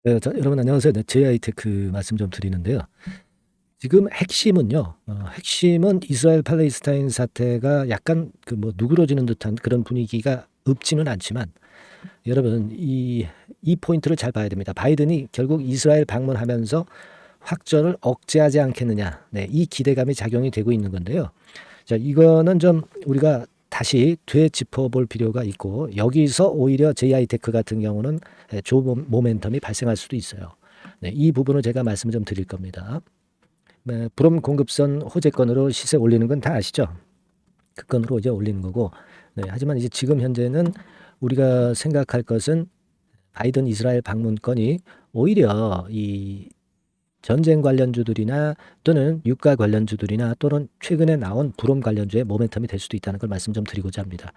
네, 여러분 안녕하세요. 네, JI테크 말씀 좀 드리는데요. 지금 핵심은요. 핵심은 이스라엘 팔레스타인 사태가 약간 그 뭐 누그러지는 듯한 그런 분위기가 없지는 않지만 여러분 이 포인트를 잘 봐야 됩니다. 바이든이 결국 이스라엘 방문하면서 확전을 억제하지 않겠느냐. 네, 이 기대감이 작용이 되고 있는 건데요. 자, 이거는 좀 우리가 다시 되짚어볼 필요가 있고 여기서 오히려 JI테크 같은 경우는 좋은 모멘텀이 발생할 수도 있어요. 네, 이 부분을 제가 말씀 좀 드릴 겁니다. 네, 브롬 공급선 호재권으로 시세 올리는 건 다 아시죠? 그 건으로 이제 올리는 거고. 네, 하지만 이제 지금 현재는 우리가 생각할 것은 바이든 이스라엘 방문건이 오히려 이 전쟁 관련주들이나 또는 유가 관련주들이나 또는 최근에 나온 브롬 관련주의 모멘텀이 될 수도 있다는 걸 말씀 좀 드리고자 합니다.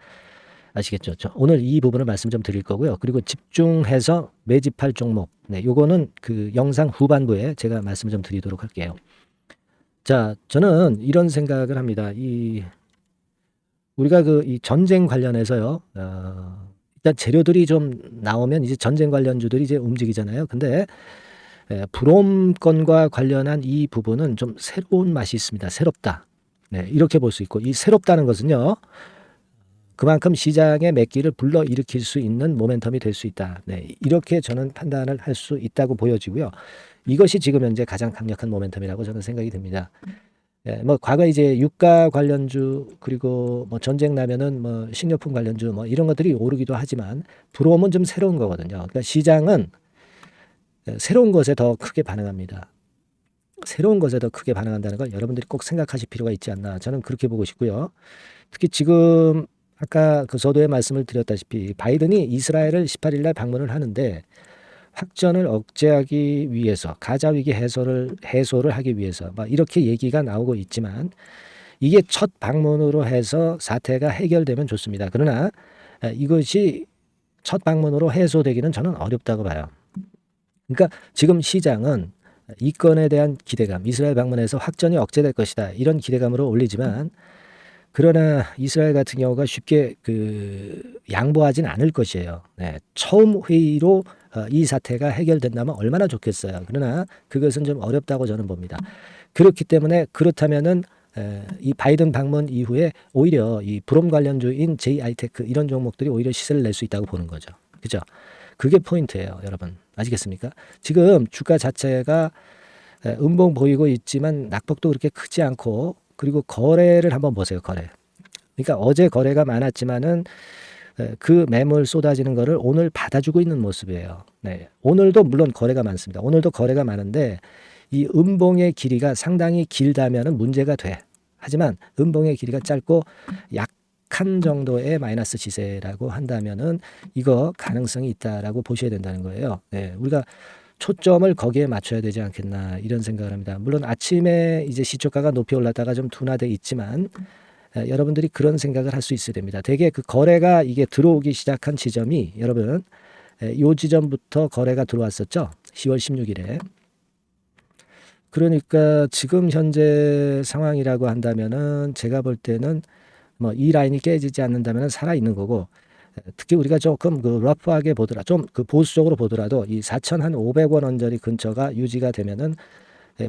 아시겠죠? 오늘 이 부분을 말씀 좀 드릴 거고요. 그리고 집중해서 매집할 종목. 네, 요거는 그 영상 후반부에 제가 말씀 좀 드리도록 할게요. 자, 저는 이런 생각을 합니다. 우리가 이 전쟁 관련해서요. 일단 재료들이 좀 나오면 이제 전쟁 관련주들이 이제 움직이잖아요. 근데 브롬건과 관련한 이 부분은 좀 새로운 맛이 있습니다. 새롭다. 네, 이렇게 볼 수 있고 이 새롭다는 것은요. 그만큼 시장의 매기를 불러일으킬 수 있는 모멘텀이 될 수 있다. 네, 이렇게 저는 판단을 할 수 있다고 보여지고요. 이것이 지금 현재 가장 강력한 모멘텀이라고 저는 생각이 듭니다. 뭐 과거 이제 유가 관련주 그리고 뭐 전쟁 나면은 뭐 식료품 관련주 뭐 이런 것들이 오르기도 하지만 브롬은 좀 새로운 거거든요. 그러니까 시장은 새로운 것에 더 크게 반응합니다. 새로운 것에 더 크게 반응한다는 걸 여러분들이 꼭 생각하실 필요가 있지 않나 저는 그렇게 보고 싶고요. 특히 지금 아까 그 서두에 말씀을 드렸다시피 바이든이 이스라엘을 18일 날 방문을 하는데 확전을 억제하기 위해서 가자 위기 해소를 하기 위해서 막 이렇게 얘기가 나오고 있지만 이게 첫 방문으로 해서 사태가 해결되면 좋습니다. 그러나 이것이 첫 방문으로 해소되기는 저는 어렵다고 봐요. 그러니까 지금 시장은 이 건에 대한 기대감, 이스라엘 방문에서 확전이 억제될 것이다. 이런 기대감으로 올리지만 그러나 이스라엘 같은 경우가 쉽게 양보하진 않을 것이에요. 네, 처음 회의로 이 사태가 해결된다면 얼마나 좋겠어요. 그러나 그것은 좀 어렵다고 저는 봅니다. 그렇기 때문에 그렇다면은 이 바이든 방문 이후에 오히려 이 브롬 관련주인 JI테크 이런 종목들이 오히려 시세를 낼 수 있다고 보는 거죠. 그죠? 그게 포인트예요, 여러분. 아시겠습니까? 지금 주가 자체가 음봉 보이고 있지만 낙폭도 그렇게 크지 않고 그리고 거래를 한번 보세요. 거래. 그러니까 어제 거래가 많았지만은 그 매물 쏟아지는 거를 오늘 받아주고 있는 모습이에요. 네. 오늘도 물론 거래가 많습니다. 오늘도 거래가 많은데 이 음봉의 길이가 상당히 길다면은 문제가 돼. 하지만 음봉의 길이가 짧고 약한 정도의 마이너스 시세라고 한다면은 이거 가능성이 있다라고 보셔야 된다는 거예요. 네. 우리가 초점을 거기에 맞춰야 되지 않겠나 이런 생각을 합니다. 물론 아침에 이제 시초가가 높이 올랐다가 좀 둔화돼 있지만 여러분들이 그런 생각을 할 수 있어야 됩니다. 대개 그 거래가 이게 들어오기 시작한 지점이 여러분 요 지점부터 거래가 들어왔었죠. 10월 16일에. 그러니까 지금 현재 상황이라고 한다면은 제가 볼 때는 뭐 이 라인이 깨지지 않는다면 살아 있는 거고 특히 우리가 조금 러프하게 보더라 좀 보수적으로 보더라도 이 4,500원 언저리 근처가 유지가 되면은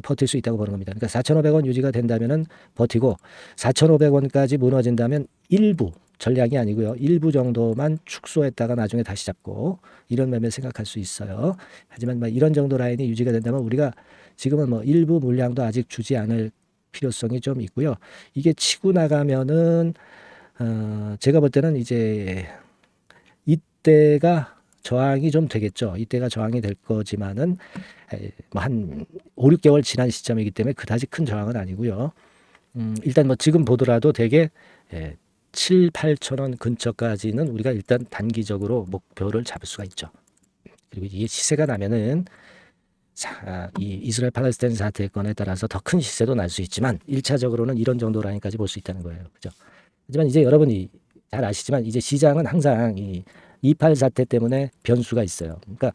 버틸 수 있다고 보는 겁니다. 그러니까 4,500원 유지가 된다면은 버티고 4,500원까지 무너진다면 일부 전략이 아니고요. 일부 정도만 축소했다가 나중에 다시 잡고 이런 매매 생각할 수 있어요. 하지만 뭐 이런 정도 라인이 유지가 된다면 우리가 지금은 뭐 일부 물량도 아직 주지 않을 필요성이 좀 있고요. 이게 치고 나가면은 제가 볼 때는 이제 이때가 저항이 좀 되겠죠. 이때가 저항이 될 거지만은 뭐한 5, 6개월 지난 시점이기 때문에 그다지 큰 저항은 아니고요. 일단 뭐 지금 보더라도 대개 7, 8천 원 근처까지는 우리가 일단 단기적으로 목표를 잡을 수가 있죠. 그리고 이게 시세가 나면은 이 이스라엘 팔레스타인 사태건에 따라서 더 큰 시세도 날 수 있지만 1차적으로는 이런 정도 라인까지 볼 수 있다는 거예요. 그죠? 하지만 이제 여러분이 잘 아시지만 이제 시장은 항상 이 2.8 사태 때문에 변수가 있어요. 그러니까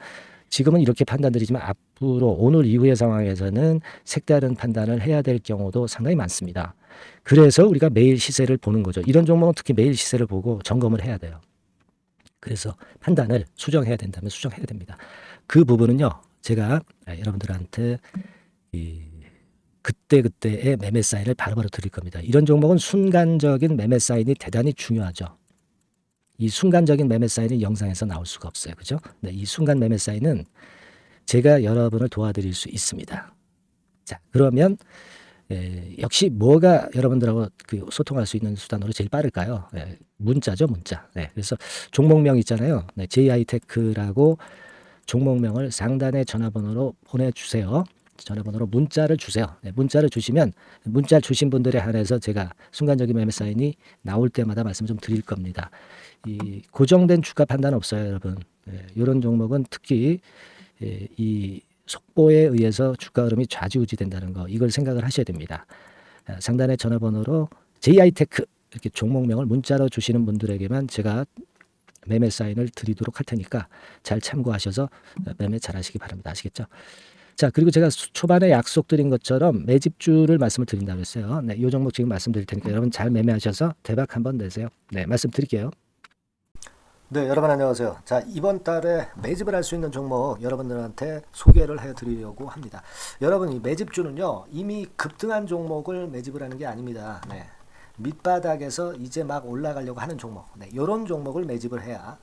지금은 이렇게 판단드리지만 앞으로 오늘 이후의 상황에서는 색다른 판단을 해야 될 경우도 상당히 많습니다. 그래서 우리가 매일 시세를 보는 거죠. 이런 종목은 특히 매일 시세를 보고 점검을 해야 돼요. 그래서 판단을 수정해야 된다면 수정해야 됩니다. 그 부분은요. 제가 여러분들한테 이 그때그때의 매매 사인을 바로바로 드릴 겁니다. 이런 종목은 순간적인 매매 사인이 대단히 중요하죠. 이 순간적인 매매 사인은 영상에서 나올 수가 없어요. 그죠? 네, 이 순간 매매 사인은 제가 여러분을 도와드릴 수 있습니다. 자, 그러면 역시 뭐가 여러분들하고 그 소통할 수 있는 수단으로 제일 빠를까요? 문자죠, 문자. 그래서 종목명 있잖아요. JI테크라고 종목명을 상단의 전화번호로 보내주세요. 전화번호로 문자를 주세요. 문자를 주시면 문자 주신 분들에 한해서 제가 순간적인 매매 사인이 나올 때마다 말씀 좀 드릴 겁니다. 이 고정된 주가 판단 없어요, 여러분. 이런 종목은 특히 이 속보에 의해서 주가 흐름이 좌지우지된다는 거, 이걸 생각을 하셔야 됩니다. 상단의 전화번호로 JI테크 이렇게 종목명을 문자로 주시는 분들에게만 제가 매매 사인을 드리도록 할 테니까 잘 참고하셔서 매매 잘 하시기 바랍니다. 아시겠죠? 자, 그리고 제가 초반에 약속드린 것처럼 매집주를 말씀을 드린다고 했어요. 네, 이 종목 지금 말씀드릴 테니까 여러분 잘 매매하셔서 대박 한번 내세요. 네, 말씀드릴게요. 네, 여러분 안녕하세요. 자, 이번 달에 매집을 할 수 있는 종목 여러분들한테 소개를 해드리려고 합니다. 여러분, 이 매집주는요, 이미 급등한 종목을 매집을 하는 게 아닙니다. 네, 밑바닥에서 이제 막 올라가려고 하는 종목, 이런 종목을 매집을 해야,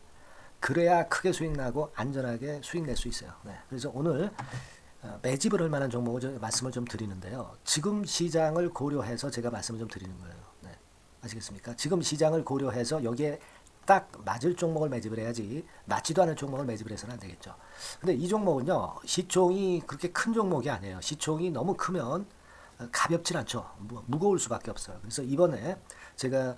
그래야 크게 수익 나고 안전하게 수익 낼 수 있어요. 그래서 오늘 매집을 할 만한 종목을 말씀을 좀 드리는데요. 지금 시장을 고려해서 제가 말씀을 좀 드리는 거예요. 아시겠습니까? 지금 시장을 고려해서 여기에 딱 맞을 종목을 매집을 해야지, 맞지도 않은 종목을 매집을 해서는 안 되겠죠. 근데 이 종목은요, 시총이 그렇게 큰 종목이 아니에요. 시총이 너무 크면 가볍진 않죠. 무거울 수밖에 없어요. 그래서 이번에 제가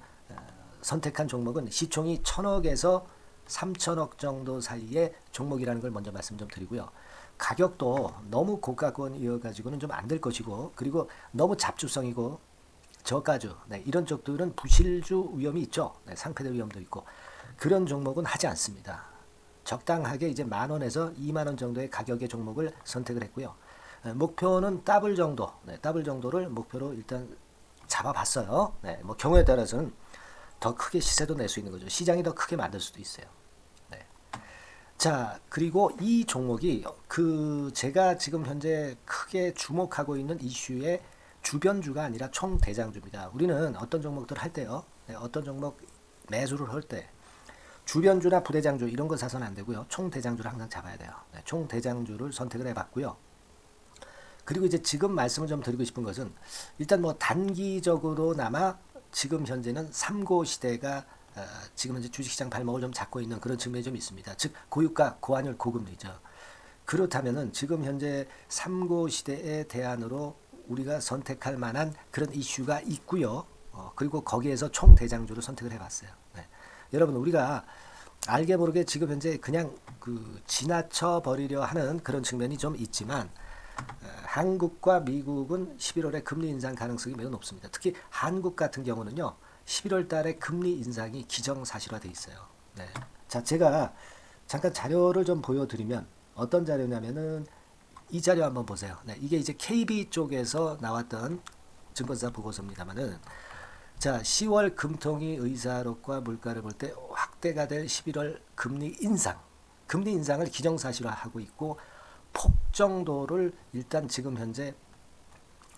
선택한 종목은 시총이 1000억에서 3000억 정도 사이의 종목이라는 걸 먼저 말씀 좀 드리고요. 가격도 너무 고가권이어가지고는 좀 안 될 것이고, 그리고 너무 잡주성이고 저가주, 이런 쪽들은 부실주 위험이 있죠. 상패될 위험도 있고, 그런 종목은 하지 않습니다. 적당하게 이제 10,000원에서 20,000원 정도의 가격의 종목을 선택을 했고요. 목표는 더블 정도, 더블 정도를 목표로 일단 잡아봤어요. 뭐 경우에 따라서는 더 크게 시세도 낼 수 있는 거죠. 시장이 더 크게 만들 수도 있어요. 자, 그리고 이 종목이 제가 지금 현재 크게 주목하고 있는 이슈의 주변주가 아니라 총대장주입니다. 우리는 어떤 종목들 할 때요, 어떤 종목 매수를 할 때 주변주나 부대장주 이런 거 사서는 안 되고요. 총대장주를 항상 잡아야 돼요. 총대장주를 선택을 해봤고요. 그리고 이제 지금 말씀을 좀 드리고 싶은 것은, 일단 뭐 단기적으로나마 지금 현재는 3고 시대가 지금 현재 주식시장 발목을 좀 잡고 있는 그런 측면이 좀 있습니다. 즉 고유가, 고환율, 고금리죠. 그렇다면은 지금 현재 3고 시대의 대안으로 우리가 선택할 만한 그런 이슈가 있고요. 그리고 거기에서 총대장주를 선택을 해봤어요. 여러분, 우리가 알게 모르게 지금 현재 그냥 지나쳐 버리려 하는 그런 측면이 좀 있지만, 한국과 미국은 11월에 금리 인상 가능성이 매우 높습니다. 특히 한국 같은 경우는요, 11월 달에 금리 인상이 기정사실화되어 있어요. 자, 제가 잠깐 자료를 좀 보여드리면, 어떤 자료냐면은 이 자료 한번 보세요. 이게 이제 KB 쪽에서 나왔던 증권사 보고서입니다만은, 자, 10월 금통위 의사록과 물가를 볼 때 확대가 될 11월 금리 인상을 기정사실화하고 있고, 폭 정도를 일단 지금 현재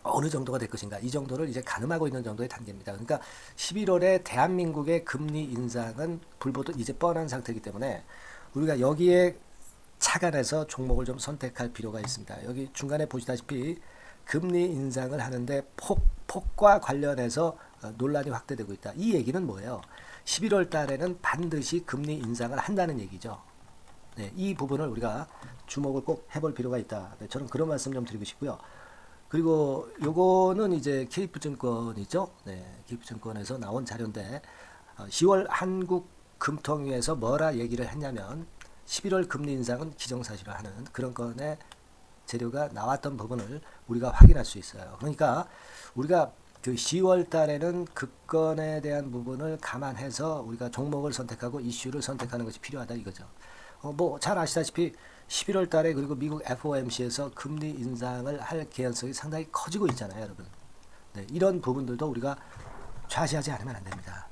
어느 정도가 될 것인가, 이 정도를 이제 가늠하고 있는 정도의 단계입니다. 그러니까 11월에 대한민국의 금리 인상은 불보듯 이제 뻔한 상태이기 때문에 우리가 여기에 착안해서 종목을 좀 선택할 필요가 있습니다. 여기 중간에 보시다시피 금리 인상을 하는데 폭과 관련해서 논란이 확대되고 있다. 이 얘기는 뭐예요? 11월 달에는 반드시 금리 인상을 한다는 얘기죠. 이 부분을 우리가 주목을 꼭 해볼 필요가 있다. 저는 그런 말씀 좀 드리고 싶고요. 그리고 요거는 이제 KF증권이죠. KF증권에서 나온 자료인데, 10월 한국 금통위에서 뭐라 얘기를 했냐면, 11월 금리 인상은 기정사실화하는 그런 건의 재료가 나왔던 부분을 우리가 확인할 수 있어요. 그러니까 우리가 10월 달에는 급건에 대한 부분을 감안해서 우리가 종목을 선택하고 이슈를 선택하는 것이 필요하다 이거죠. 뭐 잘 아시다시피 11월 달에 그리고 미국 FOMC에서 금리 인상을 할 개연성이 상당히 커지고 있잖아요, 여러분. 이런 부분들도 우리가 좌시하지 않으면 안 됩니다.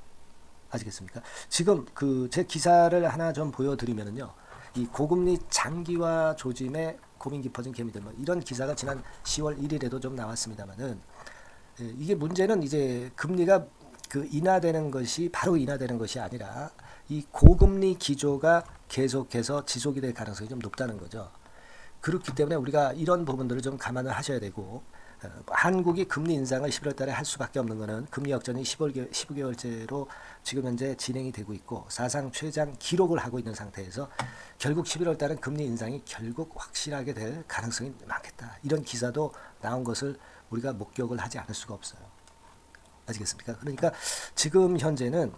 아시겠습니까? 지금 제 기사를 하나 좀 보여드리면은요, 이 고금리 장기화 조짐의 고민 깊어진 개미들 뭐 이런 기사가 지난 10월 1일에도 좀 나왔습니다만은 이게 문제는 이제 금리가 그 인하되는 것이 바로 인하되는 것이 아니라 이 고금리 기조가 계속해서 지속이 될 가능성이 좀 높다는 거죠. 그렇기 때문에 우리가 이런 부분들을 좀 감안을 하셔야 되고 한국이 금리 인상을 11월 달에 할 수밖에 없는 것은 금리 역전이 15개월째로 지금 현재 진행이 되고 있고 사상 최장 기록을 하고 있는 상태에서 결국 11월 달은 금리 인상이 결국 확실하게 될 가능성이 많겠다. 이런 기사도 나온 것을 우리가 목격을 하지 않을 수가 없어요. 아시겠습니까? 그러니까 지금 현재는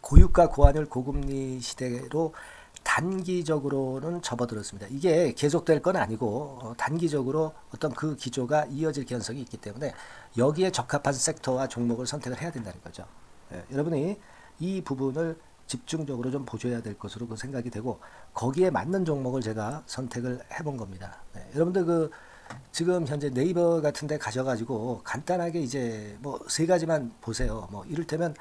고유가 고환율 고금리 시대로 단기적으로는 접어들었습니다. 이게 계속될 건 아니고 단기적으로 어떤 그 기조가 이어질 개연성이 있기 때문에 여기에 적합한 섹터와 종목을 선택을 해야 된다는 거죠. 여러분이 이 부분을 집중적으로 좀 보셔야 될 것으로 그 생각이 되고 거기에 맞는 종목을 제가 선택을 해본 겁니다. 여러분들 그 지금 현재 네이버 같은 데 가셔가지고 간단하게 이제 뭐 세 가지만 보세요. 뭐 이를테면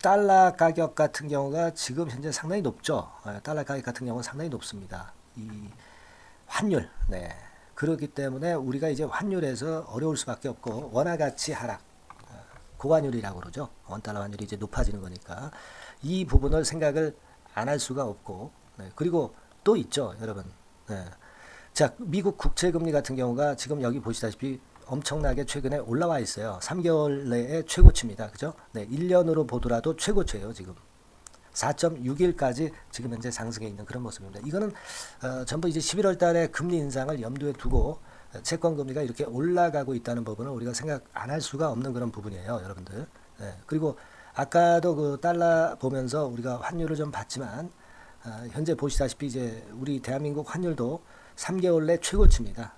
달러 가격 같은 경우가 지금 현재 상당히 높죠. 달러 가격 같은 경우는 상당히 높습니다. 이 환율, 네. 그렇기 때문에 우리가 이제 환율에서 어려울 수밖에 없고 원화 가치 하락, 고환율이라고 그러죠. 원달러 환율이 이제 높아지는 거니까 이 부분을 생각을 안 할 수가 없고, 네. 그리고 또 있죠, 여러분. 네. 자, 미국 국채금리 같은 경우가 지금 여기 보시다시피 엄청나게 최근에 올라와 있어요. 3개월 내에 최고치입니다. 그죠? 네, 1년으로 보더라도 최고치예요, 지금. 4.61까지 지금 현재 상승해 있는 그런 모습입니다. 이거는 전부 이제 11월 달에 금리 인상을 염두에 두고 채권 금리가 이렇게 올라가고 있다는 부분은 우리가 생각 안 할 수가 없는 그런 부분이에요, 여러분들. 네, 그리고 아까도 그 달러 보면서 우리가 환율을 좀 봤지만 현재 보시다시피 이제 우리 대한민국 환율도 3개월 내 최고치입니다.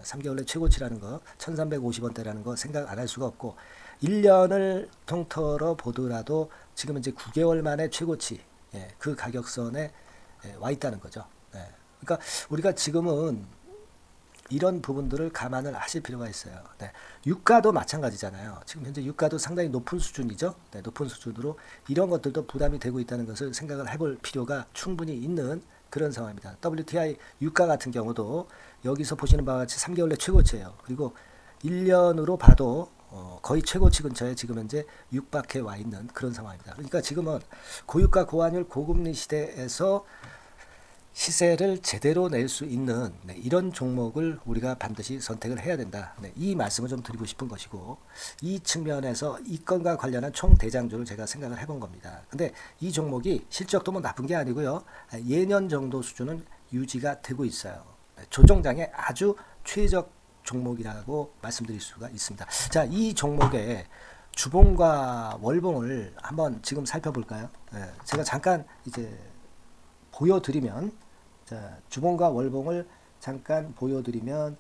3개월 내 최고치라는 거 1350원대라는 거 생각 안 할 수가 없고 1년을 통틀어 보더라도 지금 이제 9개월 만에 최고치 그 가격선에 와 있다는 거죠. 그러니까 우리가 지금은 이런 부분들을 감안을 하실 필요가 있어요. 유가도 마찬가지잖아요. 지금 현재 유가도 상당히 높은 수준이죠. 높은 수준으로 이런 것들도 부담이 되고 있다는 것을 생각을 해볼 필요가 충분히 있는 그런 상황입니다. WTI 유가 같은 경우도 여기서 보시는 바와 같이 3개월 내 최고치예요. 그리고 1년으로 봐도 거의 최고치 근처에 지금 현재 육박해 와 있는 그런 상황입니다. 그러니까 지금은 고유가 고환율 고금리 시대에서 시세를 제대로 낼 수 있는 이런 종목을 우리가 반드시 선택을 해야 된다. 이 말씀을 좀 드리고 싶은 것이고 이 측면에서 이 건과 관련한 총 대장주를 제가 생각을 해본 겁니다. 근데 이 종목이 실적도 뭐 나쁜 게 아니고요. 예년 정도 수준은 유지가 되고 있어요. 조정장의 아주 최적 종목이라고 말씀드릴 수가 있습니다. 자, 이 종목의 주봉과 월봉을 한번 지금 살펴볼까요? 제가 잠깐 이제 보여드리면 자, 주봉과 월봉을 잠깐 보여드리면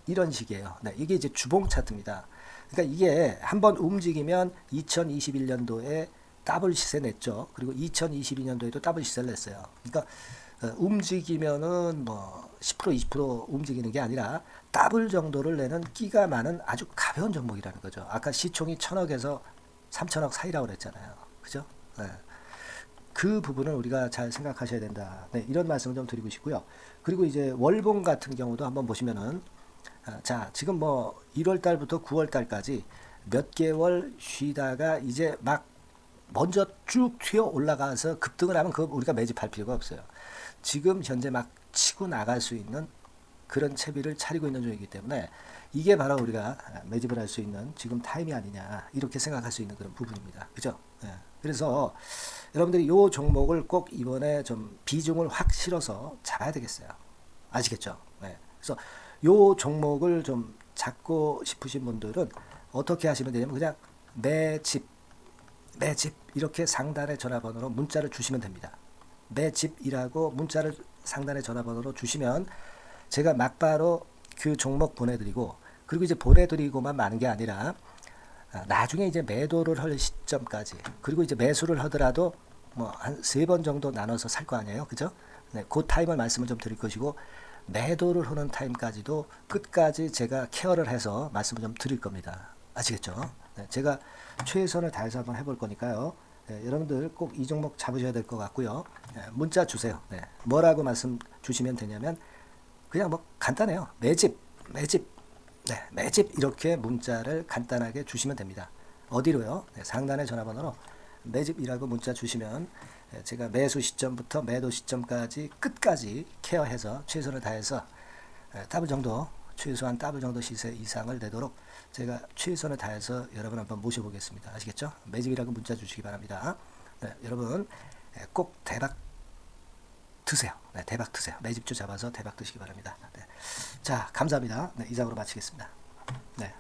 이런 식이에요. 이게 이제 주봉 차트입니다. 그러니까 이게 한번 움직이면 2021년도에 더블 시세 냈죠. 그리고 2022년도에도 더블 시세를 냈어요. 그러니까 움직이면은 뭐 10% 20% 움직이는 게 아니라 더블 정도를 내는 끼가 많은 아주 가벼운 종목이라는 거죠. 아까 시총이 1000억에서 3000억 사이라고 그랬잖아요. 그죠? 그 부분을 우리가 잘 생각하셔야 된다. 이런 말씀을 좀 드리고 싶고요. 그리고 이제 월봉 같은 경우도 한번 보시면은 자, 지금 뭐 1월 달부터 9월 달까지 몇 개월 쉬다가 이제 막 먼저 쭉 튀어 올라가서 급등을 하면 그거 우리가 매집할 필요가 없어요. 지금 현재 막 치고 나갈 수 있는 그런 채비를 차리고 있는 중이기 때문에 이게 바로 우리가 매집을 할 수 있는 지금 타임이 아니냐 이렇게 생각할 수 있는 그런 부분입니다. 그죠? 그래서 여러분들이 이 종목을 꼭 이번에 좀 비중을 확 실어서 잡아야 되겠어요. 아시겠죠? 그래서 이 종목을 좀 잡고 싶으신 분들은 어떻게 하시면 되냐면 그냥 매집 이렇게 상단의 전화번호로 문자를 주시면 됩니다. 매집이라고 문자를 상단의 전화번호로 주시면 제가 막바로 그 종목 보내드리고 그리고 이제 보내드리고만 마는 게 아니라 나중에 이제 매도를 할 시점까지 그리고 이제 매수를 하더라도 뭐 한 3번 정도 나눠서 살 거 아니에요. 그죠? 그 타임을 말씀을 좀 드릴 것이고 매도를 하는 타임까지도 끝까지 제가 케어를 해서 말씀을 좀 드릴 겁니다. 아시겠죠? 제가 최선을 다해서 한번 해볼 거니까요. 네, 여러분들 꼭 이 종목 잡으셔야 될 것 같고요. 네, 문자 주세요. 네, 뭐라고 말씀 주시면 되냐면 그냥 뭐 간단해요. 매집, 네, 매집 이렇게 문자를 간단하게 주시면 됩니다. 어디로요? 네, 상단의 전화번호로 매집이라고 문자 주시면 제가 매수 시점부터 매도 시점까지 끝까지 케어해서 최선을 다해서 더블 정도, 최소한 더블 정도 시세 이상을 내도록 제가 최선을 다해서 여러분 한번 모셔보겠습니다. 아시겠죠? 매집이라고 문자 주시기 바랍니다. 네, 여러분 꼭 대박 드세요. 네, 대박 드세요. 매집주 잡아서 대박 드시기 바랍니다. 네. 자, 감사합니다. 네, 이상으로 마치겠습니다. 네.